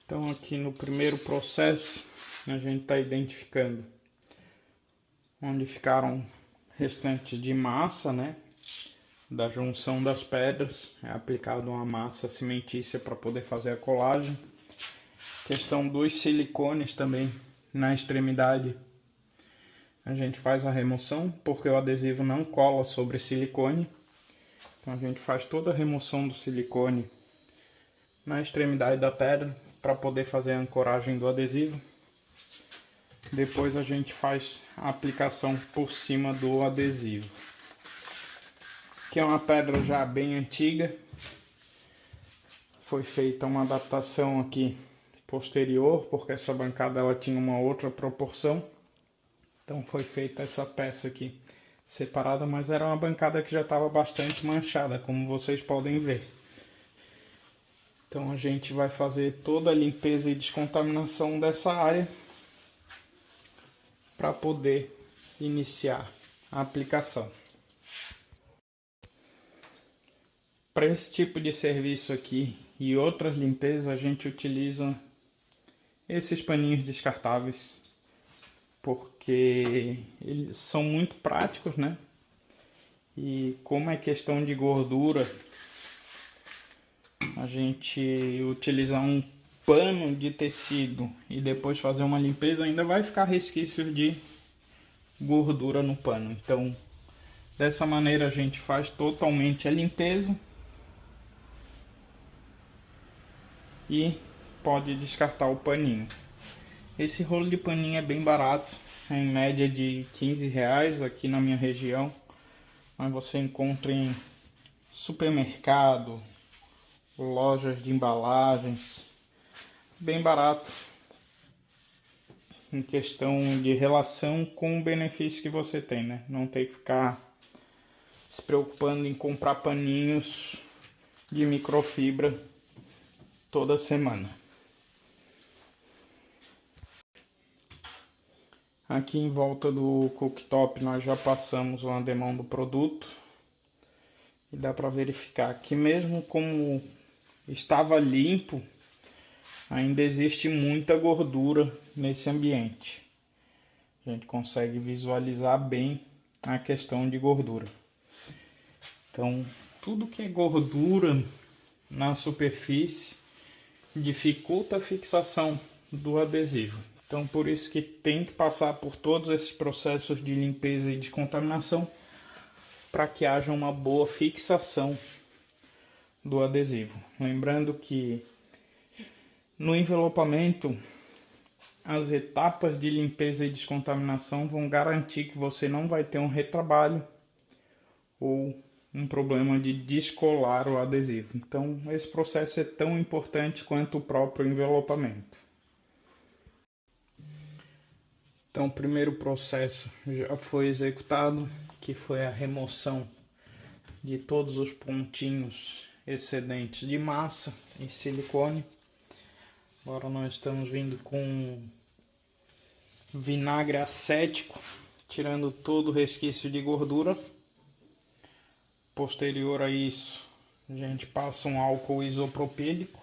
Então aqui no primeiro processo a gente está identificando onde ficaram restantes de massa, né? Da junção das pedras, é aplicado uma massa cimentícia para poder fazer a colagem. Questão dos silicones também na extremidade, a gente faz a remoção porque o adesivo não cola sobre silicone. Então a gente faz toda a remoção do silicone na extremidade da pedra para poder fazer a ancoragem do adesivo. Depois a gente faz a aplicação por cima do adesivo, que é uma pedra já bem antiga. Foi feita uma adaptação aqui posterior, porque essa bancada ela tinha uma outra proporção. Então foi feita essa peça aqui separada, mas era uma bancada que já estava bastante manchada, como vocês podem ver. Então a gente vai fazer toda a limpeza e descontaminação dessa área para poder iniciar a aplicação. Para esse tipo de serviço aqui e outras limpezas, a gente utiliza esses paninhos descartáveis, porque eles são muito práticos, né? E como é questão de gordura, a gente utilizar um pano de tecido e depois fazer uma limpeza, ainda vai ficar resquícios de gordura no pano. Então, dessa maneira a gente faz totalmente a limpeza e pode descartar o paninho. Esse rolo de paninho é bem barato, é em média de R$15 aqui na minha região, mas você encontra em supermercado, lojas de embalagens, bem barato em questão de relação com o benefício que você tem, né? Não tem que ficar se preocupando em comprar paninhos de microfibra toda semana. Aqui em volta do cooktop nós já passamos o ademão do produto e dá para verificar que mesmo como estava limpo, ainda existe muita gordura nesse ambiente. A gente consegue visualizar bem a questão de gordura. Então, tudo que é gordura na superfície dificulta a fixação do adesivo. Então, por isso que tem que passar por todos esses processos de limpeza e descontaminação para que haja uma boa fixação do adesivo. Lembrando que no envelopamento, as etapas de limpeza e descontaminação vão garantir que você não vai ter um retrabalho ou um problema de descolar o adesivo. Então, esse processo é tão importante quanto o próprio envelopamento. Então, o primeiro processo já foi executado, que foi a remoção de todos os pontinhos excedentes de massa e silicone. Agora nós estamos vindo com vinagre acético, tirando todo o resquício de gordura. Posterior a isso, a gente passa um álcool isopropílico,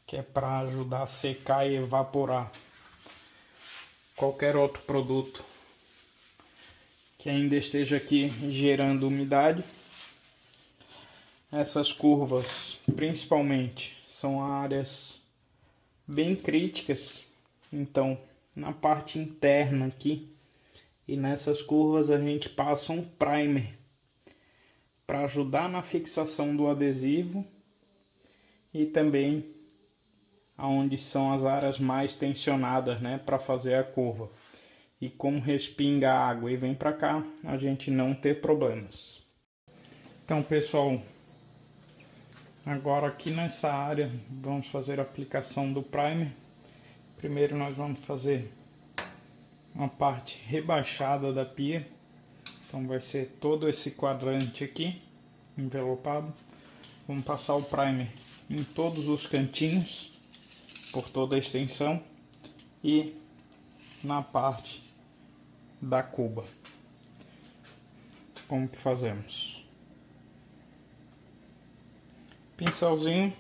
que é para ajudar a secar e evaporar qualquer outro produto que ainda esteja aqui gerando umidade. Essas curvas, principalmente, são áreas bem críticas, então na parte interna aqui e nessas curvas a gente passa um primer para ajudar na fixação do adesivo e também aonde são as áreas mais tensionadas, né, para fazer a curva. E como respinga a água e vem para cá, a gente não ter problemas. Então, pessoal, agora aqui nessa área vamos fazer a aplicação do primer. Primeiro nós vamos fazer uma parte rebaixada da pia. Então vai ser todo esse quadrante aqui, envelopado. Vamos passar o primer em todos os cantinhos, por toda a extensão e na parte da cuba. Como que fazemos? Pincelzinho,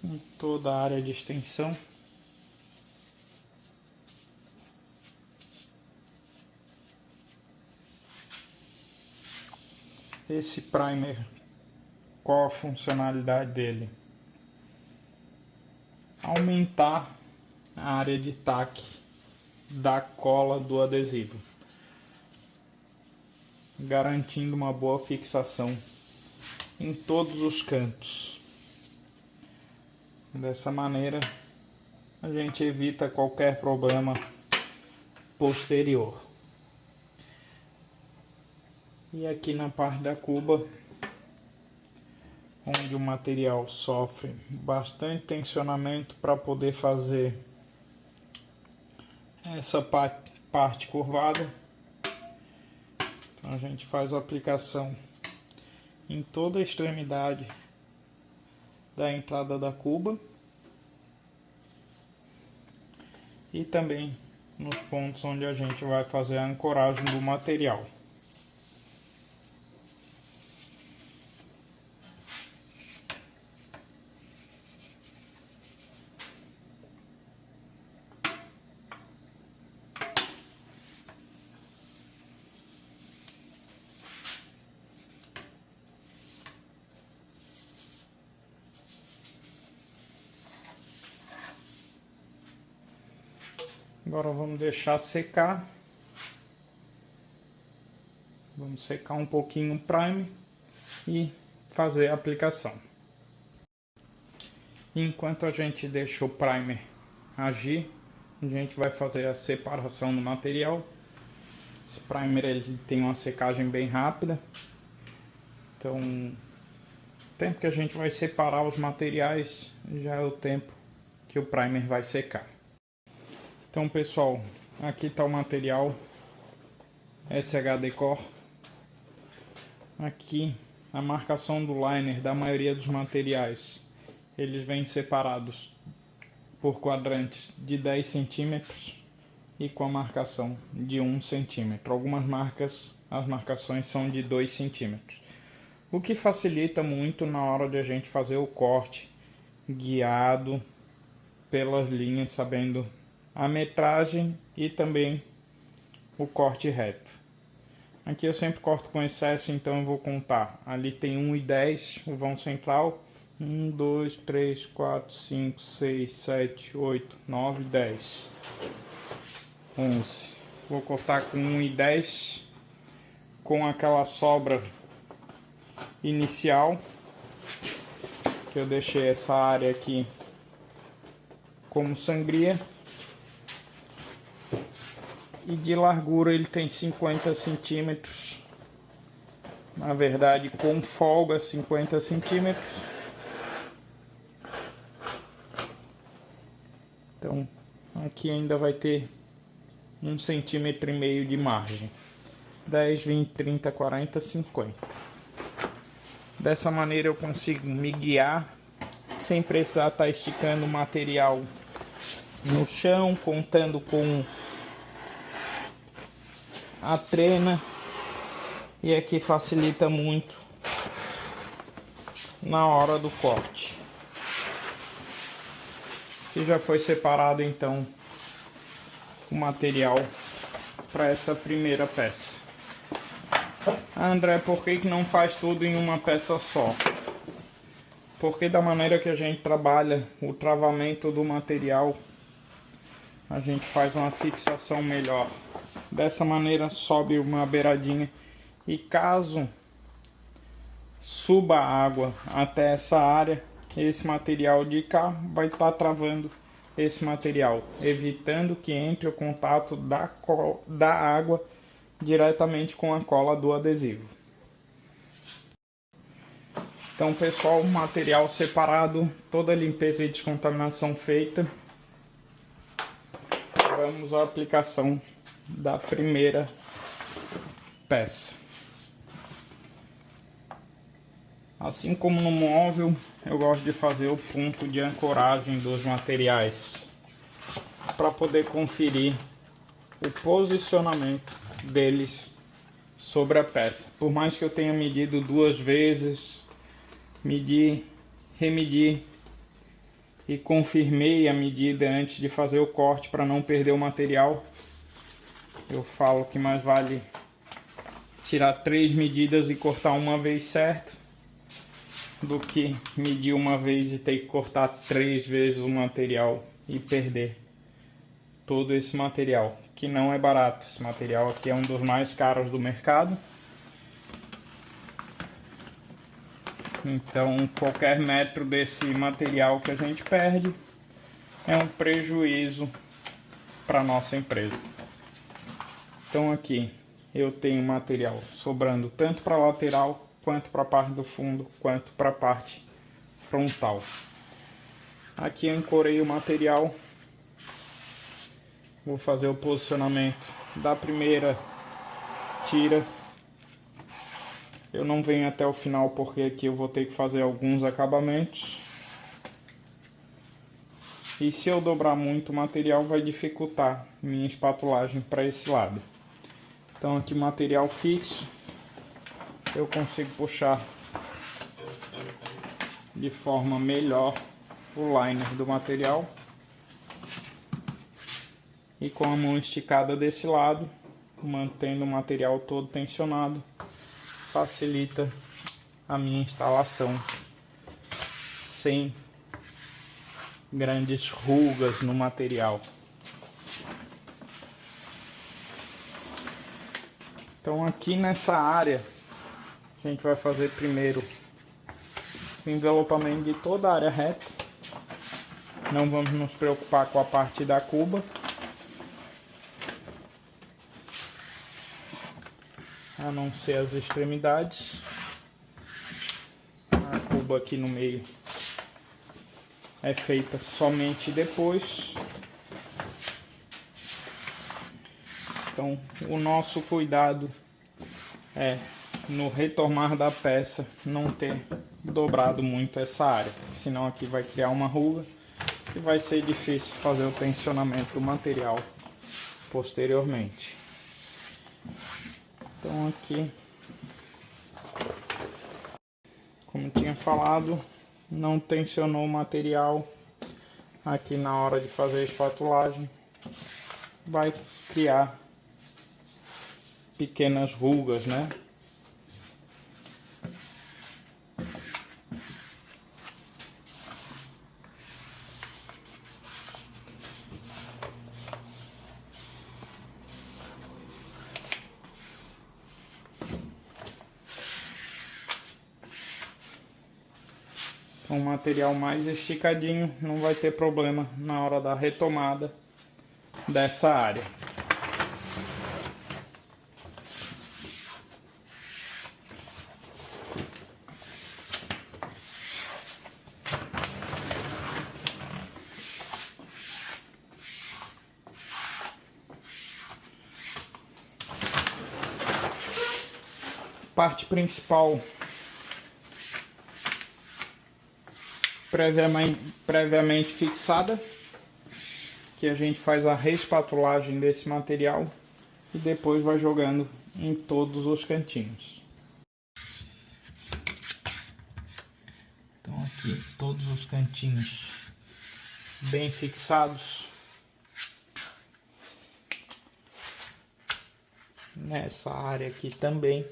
em toda a área de extensão. Esse primer, qual a funcionalidade dele? Aumentar a área de taque da cola do adesivo, garantindo uma boa fixação em todos os cantos. Dessa maneira a gente evita qualquer problema posterior. E aqui na parte da cuba, onde o material sofre bastante tensionamento para poder fazer essa parte curvada, então a gente faz a aplicação em toda a extremidade da entrada da cuba e também nos pontos onde a gente vai fazer a ancoragem do material. Agora vamos deixar secar. Vamos secar um pouquinho o primer e fazer a aplicação. Enquanto a gente deixa o primer agir, a gente vai fazer a separação do material. Esse primer ele tem uma secagem bem rápida, então o tempo que a gente vai separar os materiais já é o tempo que o primer vai secar. Então pessoal, aqui está o material SH Decor. Aqui a marcação do liner da maioria dos materiais, eles vêm separados por quadrantes de 10 centímetros e com a marcação de 1 centímetro. Algumas marcas, as marcações são de 2 centímetros. O que facilita muito na hora de a gente fazer o corte guiado pelas linhas, sabendo a metragem e também o corte reto. Aqui eu sempre corto com excesso, então eu vou contar. Ali tem 1,10 o vão central. 1, 2, 3, 4, 5, 6, 7, 8, 9, 10, 11. Vou cortar com 1,10 com aquela sobra inicial, que eu deixei essa área aqui como sangria. E de largura ele tem 50 centímetros, na verdade com folga 50 centímetros. Então aqui ainda vai ter 1,5 centímetro de margem. 10, 20, 30, 40, 50. Dessa maneira eu consigo me guiar sem precisar estar esticando o material no chão, contando com a trena, e aqui facilita muito na hora do corte. E já foi separado então o material para essa primeira peça. André, por que não faz tudo em uma peça só? Porque da maneira que a gente trabalha o travamento do material, a gente faz uma fixação melhor. Dessa maneira sobe uma beiradinha, e caso suba a água até essa área, esse material de cá vai estar travando esse material, evitando que entre o contato da água diretamente com a cola do adesivo. Então pessoal, material separado, toda a limpeza e descontaminação feita. Vamos à aplicação da primeira peça. Assim como no móvel, eu gosto de fazer o ponto de ancoragem dos materiais para poder conferir o posicionamento deles sobre a peça. Por mais que eu tenha medido 2 vezes, medir, remedir, e confirmei a medida antes de fazer o corte para não perder o material. Eu falo que mais vale tirar 3 medidas e cortar uma vez certo do que medir uma vez e ter que cortar 3 vezes o material e perder todo esse material, que não é barato. Esse material aqui é um dos mais caros do mercado. Então qualquer metro desse material que a gente perde é um prejuízo para nossa empresa. Então aqui eu tenho material sobrando tanto para a lateral, quanto para a parte do fundo, quanto para a parte frontal. Aqui eu ancorei o material. Vou fazer o posicionamento da primeira tira. Eu não venho até o final porque aqui eu vou ter que fazer alguns acabamentos. E se eu dobrar muito o material vai dificultar minha espatulagem para esse lado. Então aqui material fixo, eu consigo puxar de forma melhor o liner do material. E com a mão esticada desse lado, mantendo o material todo tensionado, facilita a minha instalação sem grandes rugas no material. Então aqui nessa área a gente vai fazer primeiro o envelopamento de toda a área reta. Não vamos nos preocupar com a parte da cuba, a não ser as extremidades. A cuba aqui no meio é feita somente depois. Então o nosso cuidado é no retomar da peça não ter dobrado muito essa área, senão aqui vai criar uma ruga e vai ser difícil fazer o tensionamento do material posteriormente. Então aqui, como tinha falado, não tensionou o material aqui na hora de fazer a espatulagem, vai criar pequenas rugas, né? Um material mais esticadinho não vai ter problema na hora da retomada dessa área. Parte principal previamente fixada, que a gente faz a respatulagem desse material e depois vai jogando em todos os cantinhos. Então aqui todos os cantinhos bem fixados. Nessa área aqui também.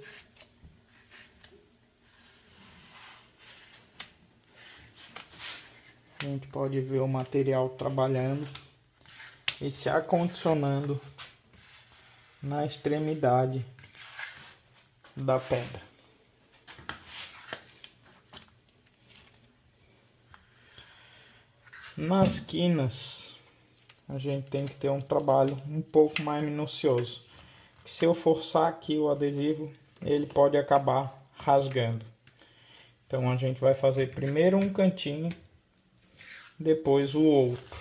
A gente pode ver o material trabalhando e se acondicionando na extremidade da pedra. Nas quinas a gente tem que ter um trabalho um pouco mais minucioso. Se eu forçar aqui o adesivo, ele pode acabar rasgando. Então a gente vai fazer primeiro um cantinho, depois o outro.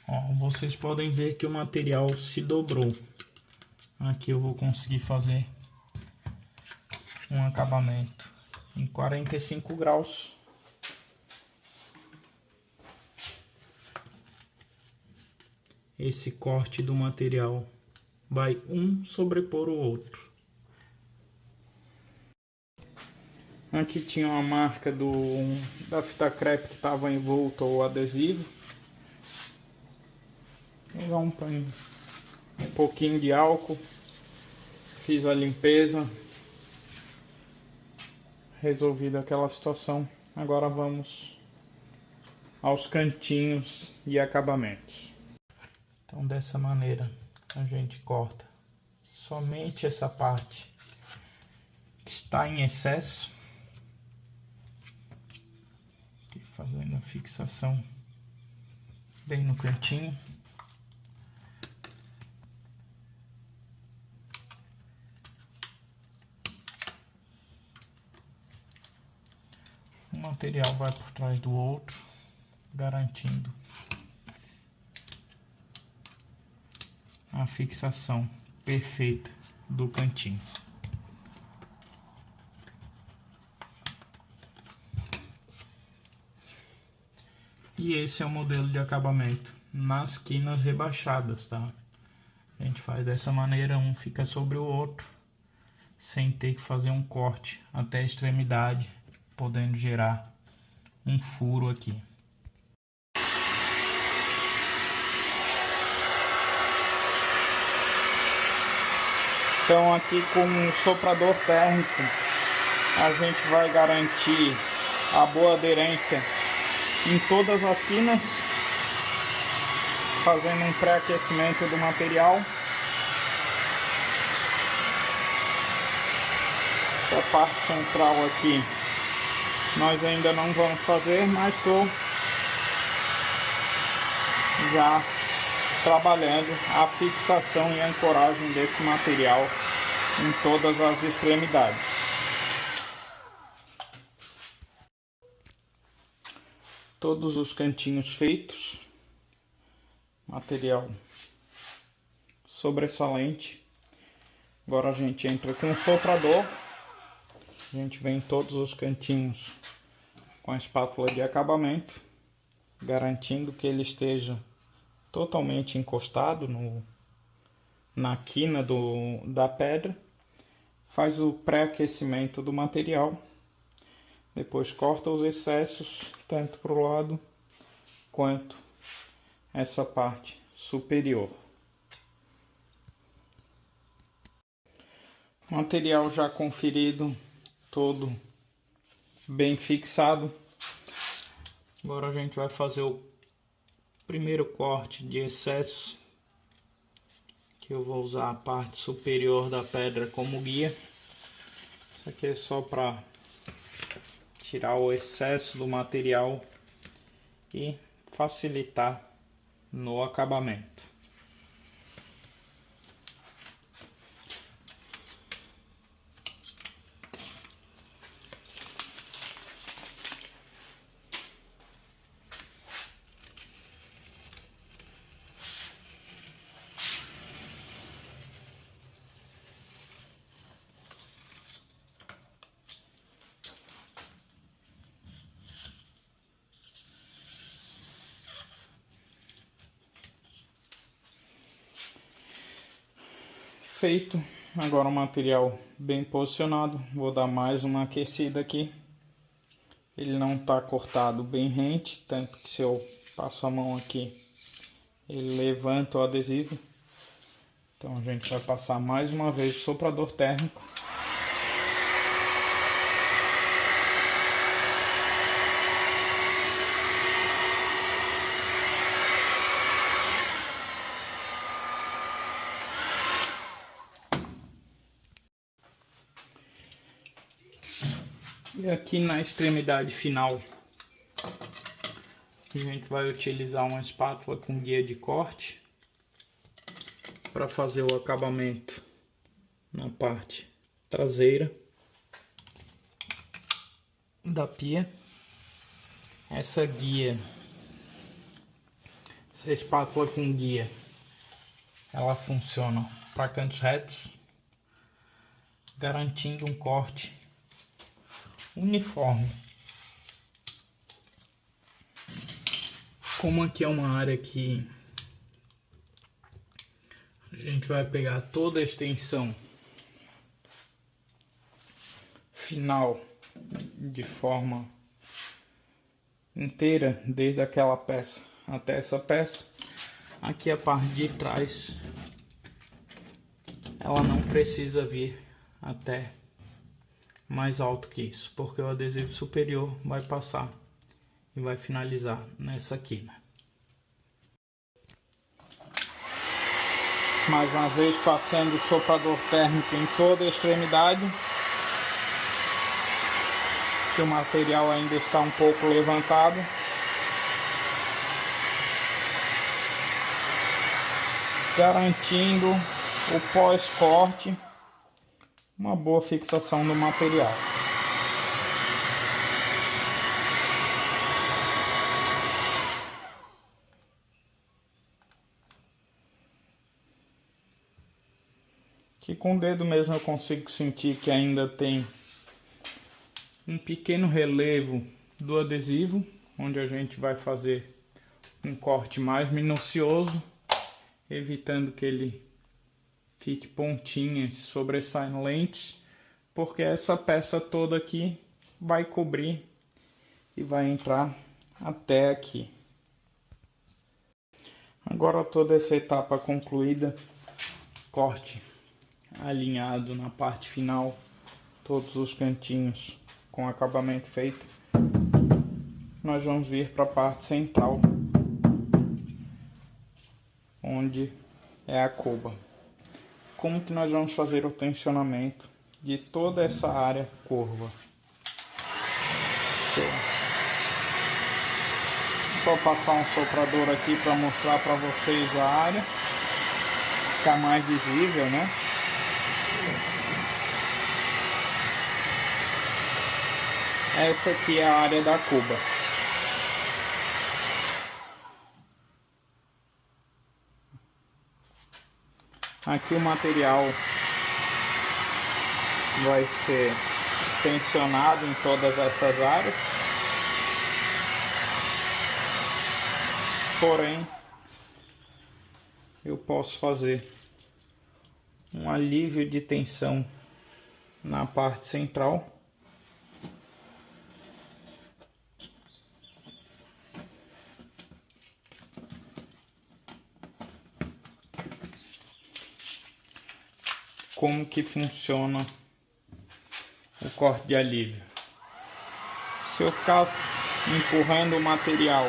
Ó, vocês podem ver que o material se dobrou. Aqui eu vou conseguir fazer um acabamento em 45 graus. Esse corte do material vai um sobrepor o outro. Aqui tinha uma marca da fita crepe que estava envolto o adesivo. Vou usar um pouquinho de álcool. Fiz a limpeza. Resolvida aquela situação. Agora vamos aos cantinhos e acabamentos. Então dessa maneira a gente corta somente essa parte que está em excesso, fazendo a fixação bem no cantinho. O material vai por trás do outro, garantindo a fixação perfeita do cantinho. E esse é o modelo de acabamento nas quinas rebaixadas, tá? A gente faz dessa maneira, um fica sobre o outro, sem ter que fazer um corte até a extremidade, podendo gerar um furo aqui. Então aqui com um soprador térmico a gente vai garantir a boa aderência em todas as quinas, fazendo um pré-aquecimento do material. A parte central aqui nós ainda não vamos fazer, mas estou já trabalhando a fixação e ancoragem desse material em todas as extremidades. Todos os cantinhos feitos, material sobressalente. Agora a gente entra com o soprador, a gente vem em todos os cantinhos com a espátula de acabamento, garantindo que ele esteja totalmente encostado na quina da pedra. Faz o pré-aquecimento do material, depois corta os excessos, tanto para o lado quanto essa parte superior. Material já conferido, todo bem fixado. Agora a gente vai fazer o primeiro corte de excesso, que eu vou usar a parte superior da pedra como guia. Isso aqui é só para tirar o excesso do material e facilitar no acabamento. Feito, agora o material bem posicionado, vou dar mais uma aquecida aqui. Ele não está cortado bem rente, tanto que se eu passo a mão aqui, ele levanta o adesivo. Então a gente vai passar mais uma vez o soprador térmico. E aqui na extremidade final, a gente vai utilizar uma espátula com guia de corte para fazer o acabamento na parte traseira da pia. Essa espátula com guia, ela funciona para cantos retos, garantindo um corte uniforme. Como aqui é uma área que a A gente vai pegar toda a extensão final de forma inteira, desde aquela peça até essa peça. Aqui a parte de trás, ela não precisa vir até mais alto que isso, porque o adesivo superior vai passar e vai finalizar nessa quina. Mais uma vez passando o soprador térmico em toda a extremidade, que o material ainda está um pouco levantado. Garantindo o pós-corte, uma boa fixação do material. Que com o dedo mesmo eu consigo sentir que ainda tem um pequeno relevo do adesivo, onde a gente vai fazer um corte mais minucioso, evitando que ele fique pontinhas sobressalentes, porque essa peça toda aqui vai cobrir e vai entrar até aqui. Agora toda essa etapa concluída, corte alinhado na parte final, todos os cantinhos com acabamento feito, nós vamos vir para a parte central, onde é a cuba. Como que nós vamos fazer o tensionamento de toda essa área curva? Só passar um soprador aqui para mostrar para vocês a área, ficar mais visível, né? Essa aqui é a área da cuba. Aqui o material vai ser tensionado em todas essas áreas. Porém, eu posso fazer um alívio de tensão na parte central. Como que funciona o corte de alívio? Se eu ficar empurrando o material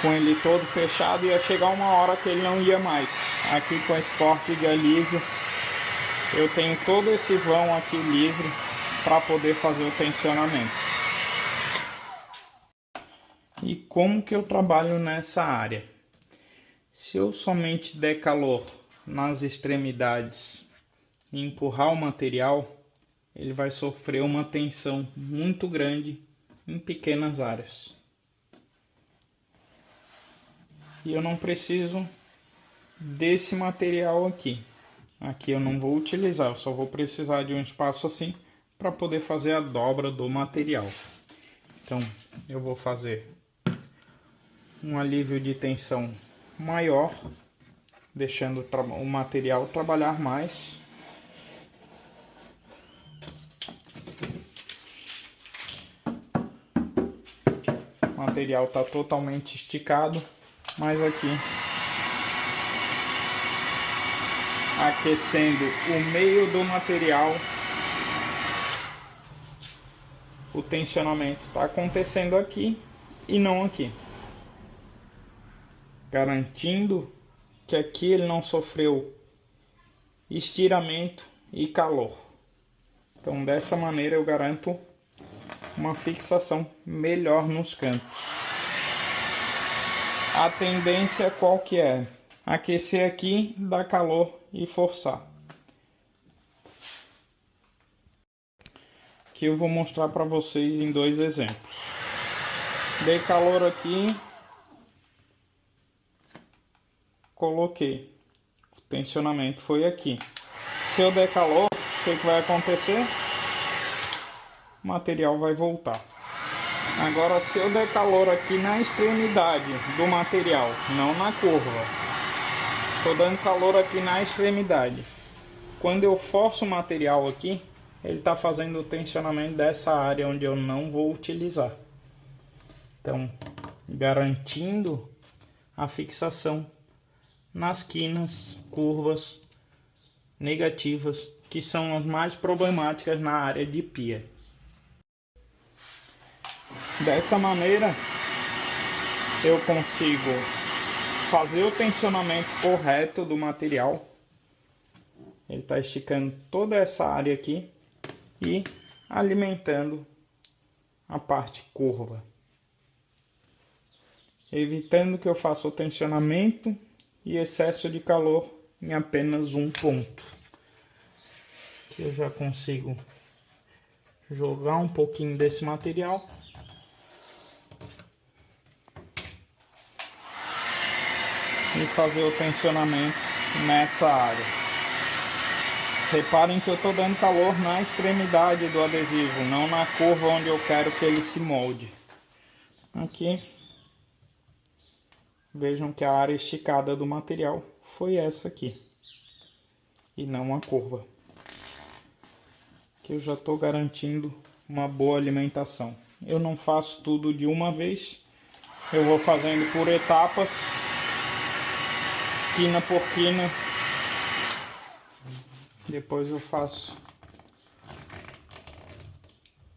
com ele todo fechado, ia chegar uma hora que ele não ia mais. Aqui com esse corte de alívio, eu tenho todo esse vão aqui livre para poder fazer o tensionamento. E como que eu trabalho nessa área? Se eu somente der calor nas extremidades e empurrar o material, ele vai sofrer uma tensão muito grande em pequenas áreas. E eu não preciso desse material aqui. Aqui eu não vou utilizar, eu só vou precisar de um espaço assim para poder fazer a dobra do material. Então eu vou fazer um alívio de tensão maior, deixando o material trabalhar mais. O material está totalmente esticado, mas aqui aquecendo o meio do material, o tensionamento está acontecendo aqui e não aqui, garantindo que aqui ele não sofreu estiramento e calor. Então dessa maneira eu garanto uma fixação melhor nos cantos. A tendência qual que é? Aquecer aqui, dar calor e forçar. Aqui eu vou mostrar para vocês em dois exemplos. Dei calor aqui, coloquei, o tensionamento foi aqui. Se eu der calor, o que vai acontecer? O material vai voltar. Agora, se eu der calor aqui na extremidade do material, não na curva, Estou dando calor aqui na extremidade. Quando eu forço o material aqui, ele está fazendo o tensionamento dessa área onde eu não vou utilizar. Então, garantindo a fixação nas quinas, curvas negativas, que são as mais problemáticas na área de pia. Dessa maneira, eu consigo fazer o tensionamento correto do material. Ele está esticando toda essa área aqui e alimentando a parte curva, evitando que eu faça o tensionamento e excesso de calor em apenas um ponto. Aqui eu já consigo jogar um pouquinho desse material e fazer o tensionamento nessa área. Reparem que eu estou dando calor na extremidade do adesivo, não na curva onde eu quero que ele se molde. Aqui, vejam que a área esticada do material foi essa aqui, e não a curva. Aqui eu já estou garantindo uma boa alimentação. Eu não faço tudo de uma vez, eu vou fazendo por etapas, quina por quina. Depois eu faço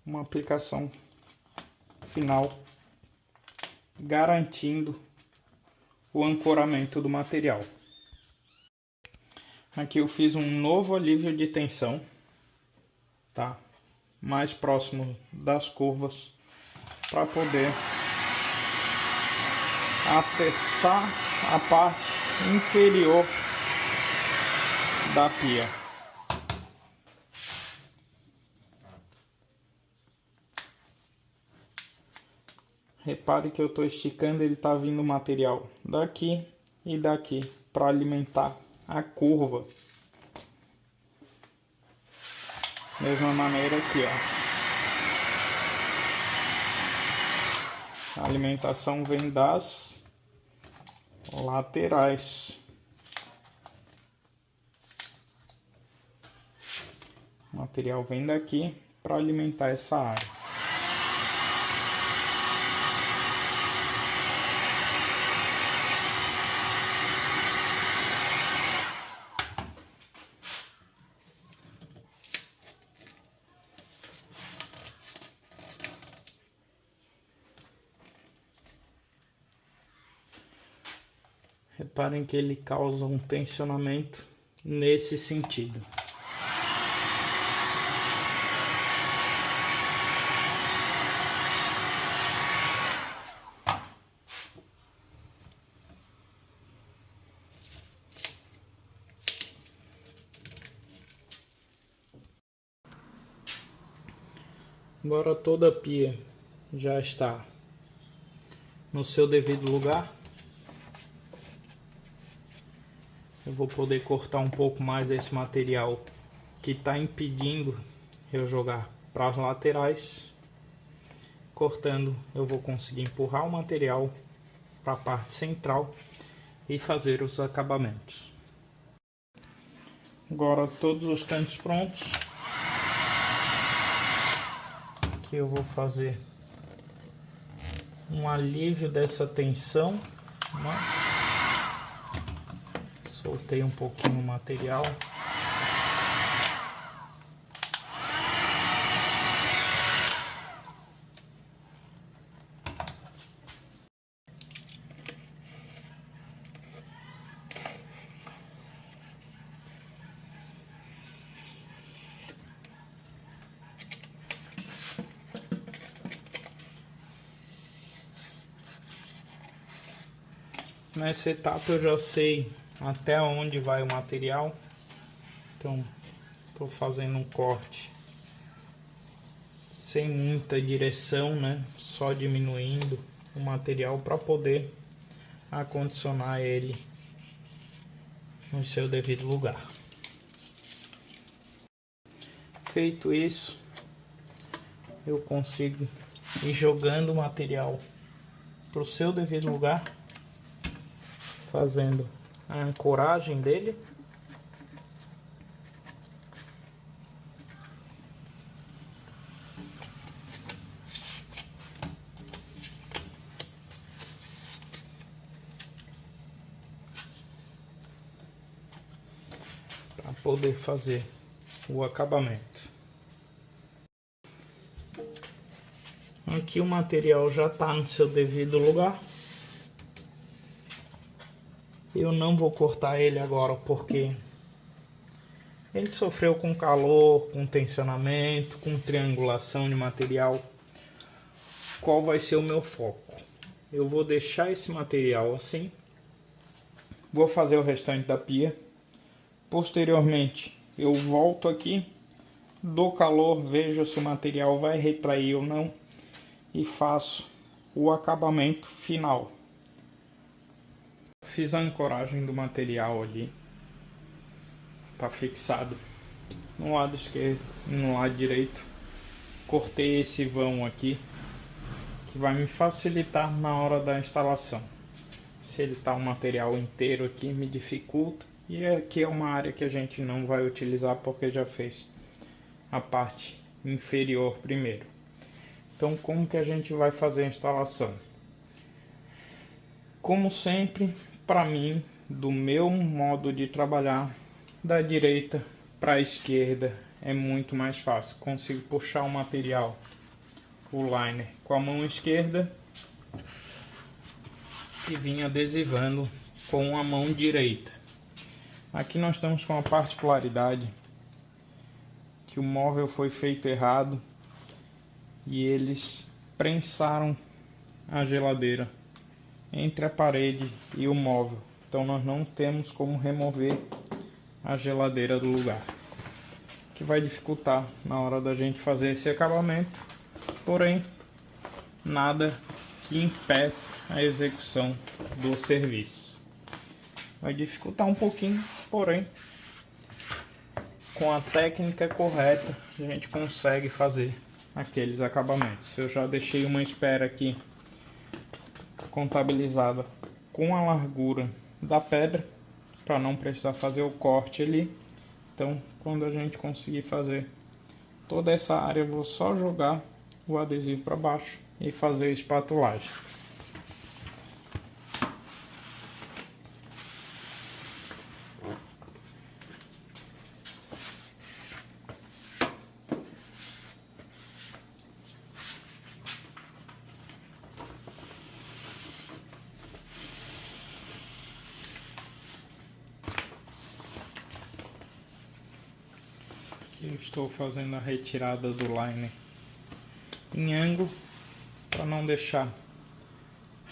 uma aplicação final, garantindo o ancoramento do material. Aqui eu fiz um novo alívio de tensão, tá? Mais próximo das curvas, para poder acessar a parte inferior da pia. Repare que eu estou esticando, ele está vindo o material daqui e daqui para alimentar a curva. Mesma maneira aqui, ó. A alimentação vem das laterais. O material vem daqui para alimentar essa área. Reparem que ele causa um tensionamento nesse sentido. Agora toda a pia já está no seu devido lugar. Eu vou poder cortar um pouco mais desse material que está impedindo eu jogar para as laterais. Cortando, eu vou conseguir empurrar o material para a parte central e fazer os acabamentos. Agora todos os cantos prontos. Aqui eu vou fazer um alívio dessa tensão, né? Soltei um pouquinho o material. Nessa etapa eu já sei até onde vai o material, então estou fazendo um corte sem muita direção, né? Só diminuindo o material para poder acondicionar ele no seu devido lugar. Feito isso, eu consigo ir jogando o material para o seu devido lugar, fazendo a ancoragem dele. Para poder fazer o acabamento. Aqui o material já está no seu devido lugar. Eu não vou cortar ele agora porque ele sofreu com calor, com tensionamento, com triangulação de material. Qual vai ser o meu foco? Eu vou deixar esse material assim. Vou fazer o restante da pia. Posteriormente eu volto aqui, dou calor, vejo se o material vai retrair ou não e faço o acabamento final. Fiz a ancoragem do material ali, tá fixado no lado esquerdo e no lado direito. Cortei esse vão aqui que vai me facilitar na hora da instalação. Se ele tá um material inteiro aqui, me dificulta. E aqui é uma área que a gente não vai utilizar porque já fez a parte inferior primeiro. Então, como que a gente vai fazer a instalação? Como sempre, para mim, do meu modo de trabalhar, da direita para a esquerda é muito mais fácil. Consigo puxar o material, o liner, com a mão esquerda e vir adesivando com a mão direita. Aqui nós estamos com a particularidade que o móvel foi feito errado e eles prensaram a geladeira entre a parede e o móvel. Então nós não temos como remover a geladeira do lugar, que vai dificultar na hora da gente fazer esse acabamento, porém nada que impeça a execução do serviço. Vai dificultar um pouquinho, porém com a técnica correta a gente consegue fazer aqueles acabamentos. Eu já deixei uma espera aqui contabilizada com a largura da pedra para não precisar fazer o corte ali. Então, quando a gente conseguir fazer toda essa área, eu vou só jogar o adesivo para baixo e fazer a espatulagem. Eu estou fazendo a retirada do liner em ângulo para não deixar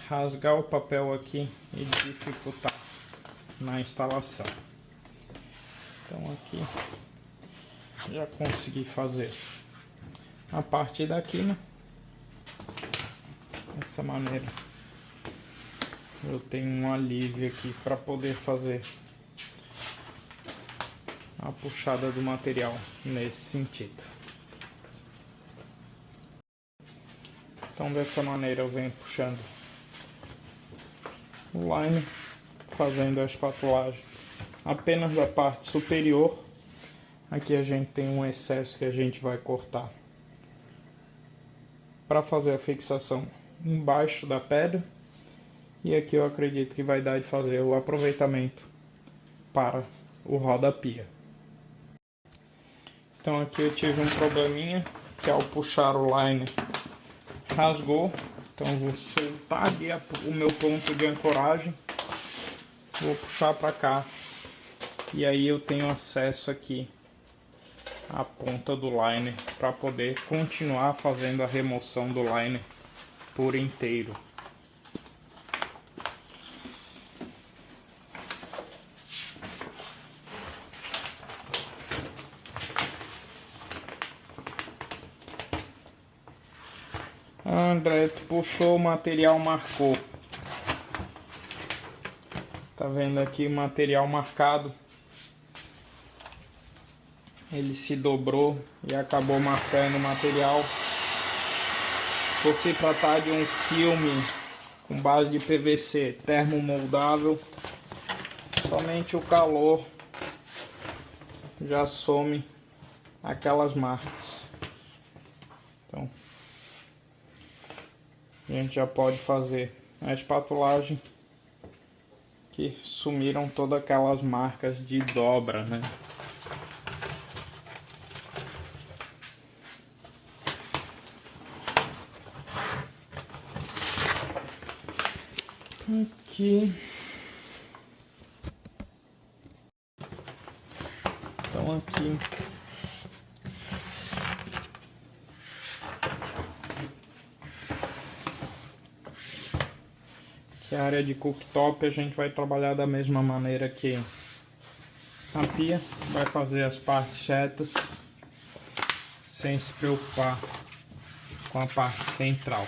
rasgar o papel aqui e dificultar na instalação. Então aqui já consegui fazer a parte daqui, né? Dessa maneira eu tenho um alívio aqui para poder fazer a puxada do material nesse sentido. Então dessa maneira eu venho puxando o liner, fazendo a espatulagem apenas da parte superior. Aqui a gente tem um excesso que a gente vai cortar para fazer a fixação embaixo da pedra, e aqui eu acredito que vai dar de fazer o aproveitamento para o rodapia. Então aqui eu tive um probleminha, que ao puxar o liner rasgou. Então eu vou soltar ali o meu ponto de ancoragem, vou puxar para cá e aí eu tenho acesso aqui à ponta do liner para poder continuar fazendo a remoção do liner por inteiro. André, tu puxou o material, marcou. Tá vendo aqui o material marcado? Ele se dobrou e acabou marcando o material. Por se tratar de um filme com base de PVC termomoldável, Somente o calor já some aquelas marcas. Então a gente já pode fazer a espatulagem que sumiram todas aquelas marcas de dobra, né? Aqui. Então aqui. Que a área de cooktop a gente vai trabalhar da mesma maneira que a pia. Vai fazer as partes retas sem se preocupar com a parte central.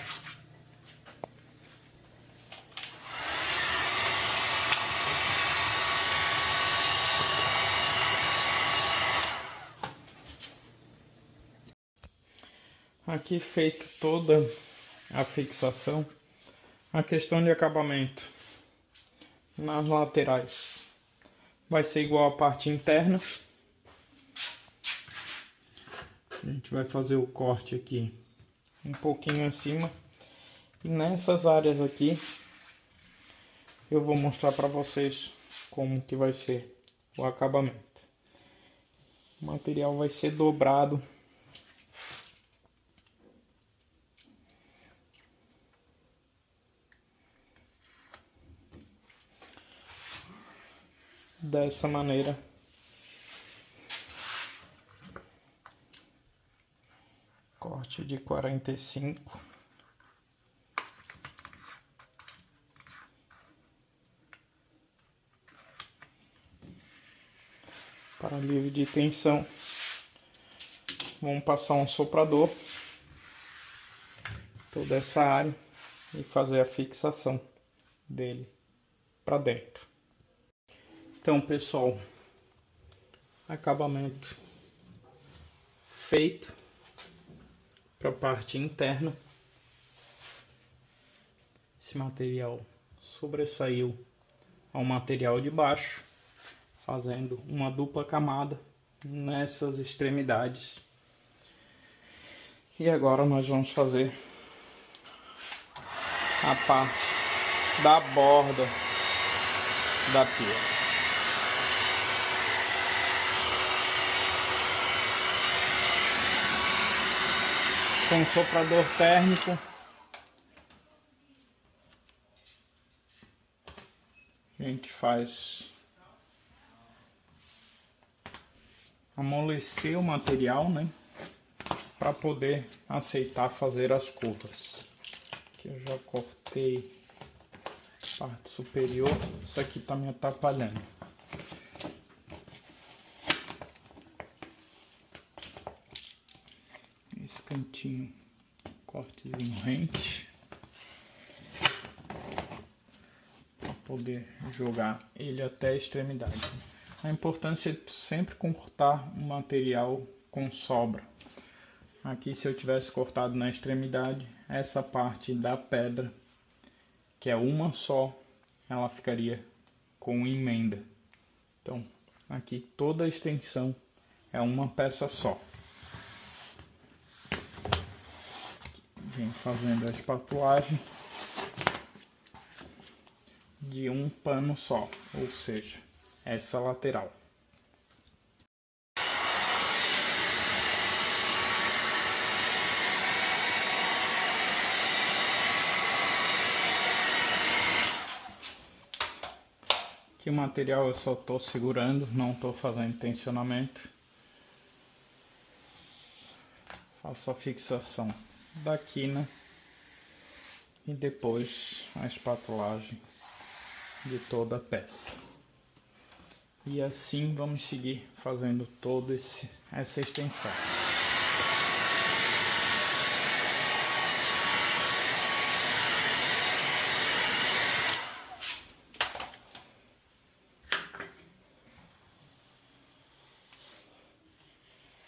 Aqui feito toda a fixação, a questão de acabamento nas laterais vai ser igual a parte interna. A gente vai fazer o corte aqui um pouquinho acima, e nessas áreas aqui eu vou mostrar para vocês como que vai ser o acabamento. O material vai ser dobrado dessa maneira. Corte de 45. Para alívio de tensão, vamos passar um soprador toda essa área e fazer a fixação dele para dentro. Então, pessoal, acabamento feito para a parte interna. Esse material sobressaiu ao material de baixo, fazendo uma dupla camada nessas extremidades. E agora nós vamos fazer a parte da borda da pia. Com soprador térmico, a gente faz amolecer o material, né, para poder aceitar fazer as curvas. Aqui eu já cortei a parte superior, isso aqui tá me atrapalhando. Esse cantinho, cortezinho rente, para poder jogar ele até a extremidade. A importância é sempre cortar o material com sobra. Aqui, se eu tivesse cortado na extremidade, essa parte da pedra, que é uma só, ela ficaria com emenda. Então, aqui toda a extensão é uma peça só. Vem fazendo a espatulagem de um pano só, ou seja, essa lateral. Aqui o material eu só estou segurando, não estou fazendo tensionamento. Faço a fixação da quina e depois a espatulagem de toda a peça. E assim vamos seguir fazendo toda essa extensão.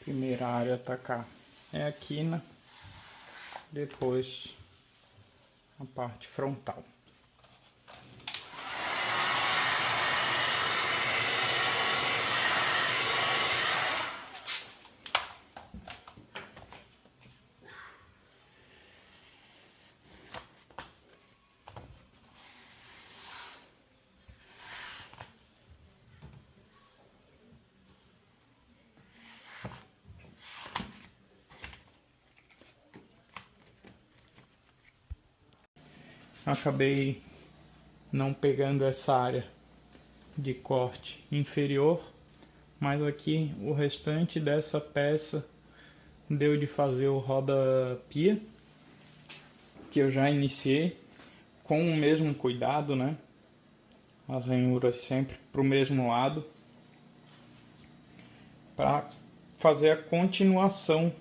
Primeira área a atacar é a quina, depois a parte frontal. acabei não pegando essa área de corte inferior, mas aqui o restante dessa peça deu de fazer o roda-pia, que eu já iniciei com o mesmo cuidado, né? As ranhuras sempre para o mesmo lado, para fazer a continuação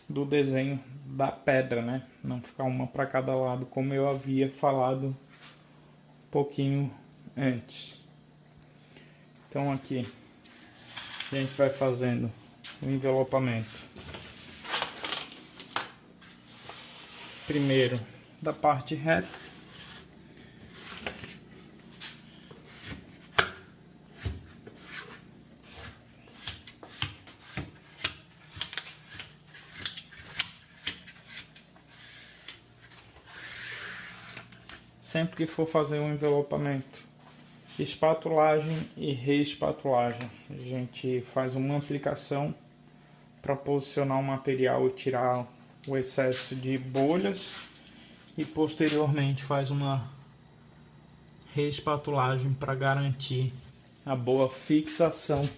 do desenho da pedra, né? Não ficar uma para cada lado, como eu havia falado um pouquinho antes. Então aqui a gente vai fazendo o envelopamento. Primeiro da parte reta, sempre que for fazer um envelopamento, espatulagem e reespatulagem, a gente faz uma aplicação para posicionar o material e tirar o excesso de bolhas, e posteriormente faz uma reespatulagem para garantir a boa fixação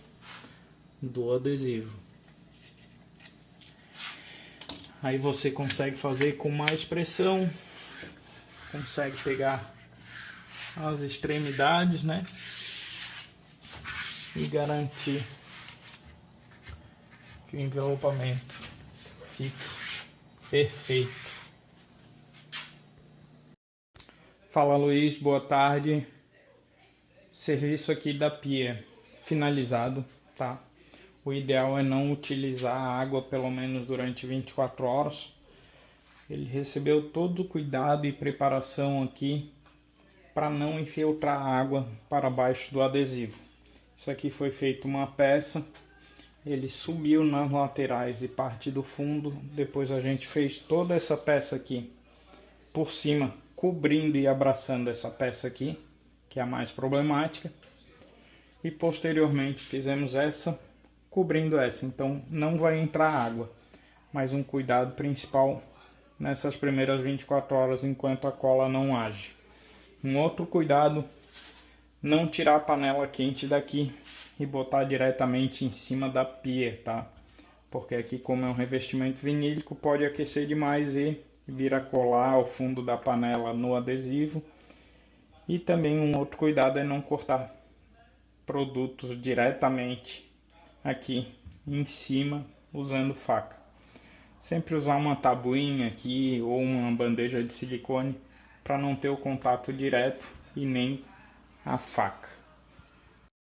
do adesivo. Aí você consegue fazer com mais pressão, consegue pegar as extremidades, né? E garantir que o envelopamento fique perfeito. Fala, Luiz, boa tarde. Serviço aqui da pia finalizado, tá? O ideal é não utilizar a água pelo menos durante 24 horas. Ele recebeu todo o cuidado e preparação aqui para não infiltrar água para baixo do adesivo. Isso aqui foi feito uma peça, ele subiu nas laterais e parte do fundo. Depois a gente fez toda essa peça aqui por cima, cobrindo e abraçando essa peça aqui, que é a mais problemática, e posteriormente fizemos essa cobrindo essa. Então não vai entrar água, mas um cuidado principal nessas primeiras 24 horas enquanto a cola não age. Um outro cuidado, não tirar a panela quente daqui e botar diretamente em cima da pia, tá? Porque aqui, como é um revestimento vinílico, pode aquecer demais e vir a colar o fundo da panela no adesivo. E também um outro cuidado é não cortar produtos diretamente aqui em cima usando faca. Sempre usar uma tabuinha aqui ou uma bandeja de silicone para não ter o contato direto e nem a faca.